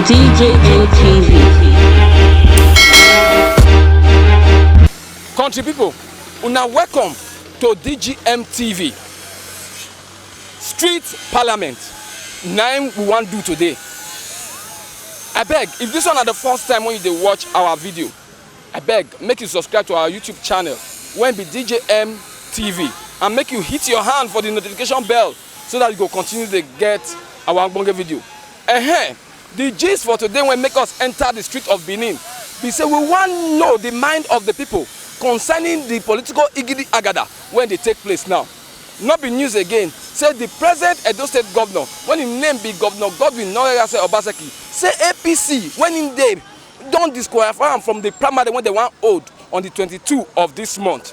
TV. Country people, una welcome to DGM TV. Street Parliament. 9 we want do today. I beg, if this one are the first time when you dey watch our video, I beg, make you subscribe to our YouTube channel when be DGM TV and make you hit your hand for the notification bell so that you go continue to get our bonge video. The gist for today will make us enter the street of Benin. We say we want to know the mind of the people concerning the political igidi agada when they take place now. Not be news again. Say the present Edo State governor, when his name be Governor Gov Obaseki, say APC when in day don't disqualify him from the primary when they want hold on the 22 of this month.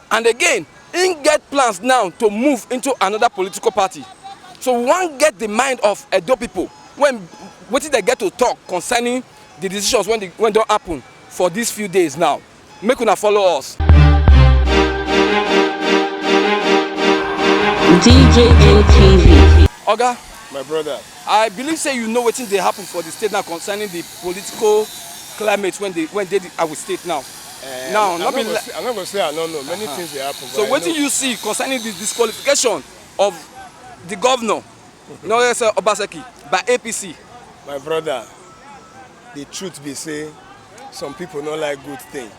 And again, he get plans now to move into another political party. So we want get the mind of Edo people when what did they get to talk concerning the decisions when don't happen for these few days now. Make una follow us. DGM TV. Oga, my brother, I believe say you know what they happen for the state now concerning the political climate when they our state now. I'm not going to say I don't know. Many things they happen. So what do you see concerning the disqualification of the governor, Nigerian Obaseki, by APC? My brother, the truth be say, some people don't like good thing.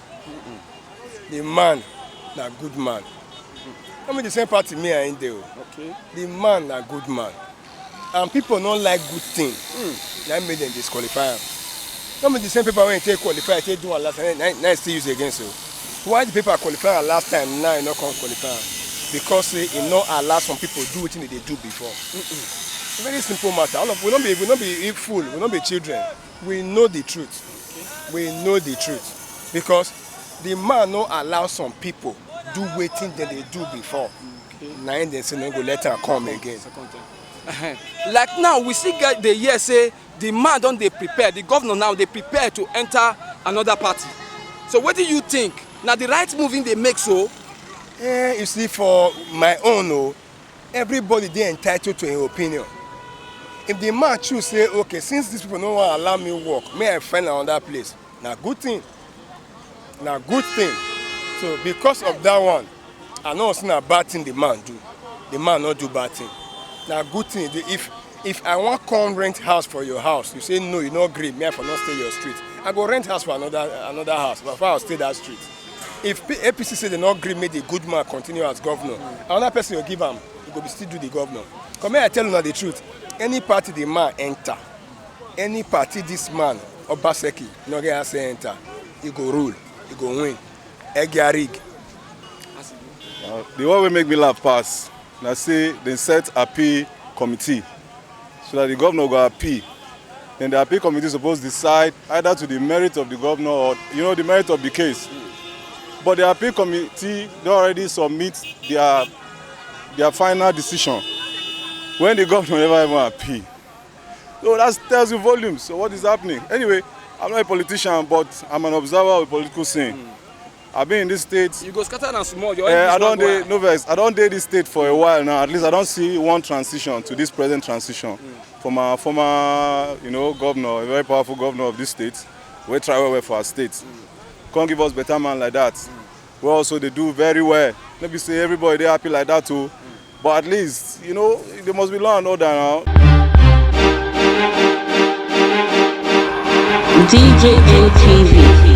The man, na good man. I mean the same party me and EDO. Okay. The man, na good man. And people don't like good thing. That made them disqualify him. I mean the same paper when they qualify, they do a last time, now still use against you. Why the paper qualify last time, now you not come qualify? Because it not allow some people do what they do before. It's a very simple matter. All of we don't be fool, we don't be children. We know the truth. We know the truth. Because the man not allow some people do waiting that they do before. Now they say no go let her come again. Like now we see guys the year say the man don't they prepare, the governor now they prepare to enter another party. So what do you think? Now the right moving they make so? You see, for my own, everybody they entitled to an opinion. If the man choose say, okay, since these people don't want to allow me work, may I find another place? Now good thing. Now good thing. So because of that one, I know it's not a bad thing the man do. The man not do bad thing. Now good thing. If I want to come rent house for your house, you say no, you not agree, me I for not stay your street. I go rent house for another house, but I'll stay that street. If APC say they not agree, make the good man continue as governor, another person will give him, he will still do the governor. Come here, I tell you now the truth. Any party the man enter, any party this man, Obaseki, no get say enter, he go rule, he go win. Rig. The one will make me laugh pass. Now say they set appeal committee so that the governor go appeal. Then the appeal committee supposed to decide either to the merit of the governor or the merit of the case. But the appeal committee they already submit their final decision when the governor never even appeal. So that tells you volumes. So what is happening? Anyway, I'm not a politician, but I'm an observer of the political scene. I've been in this state. You go scatter and small. I don't date this state for a while now. At least I don't see one transition to this present transition from a former, governor, a very powerful governor of this state. We try well for our state. Can't give us better man like that. We also they do very well. Maybe say everybody they happy like that too. But at least, they must be law and order now. DGM TV.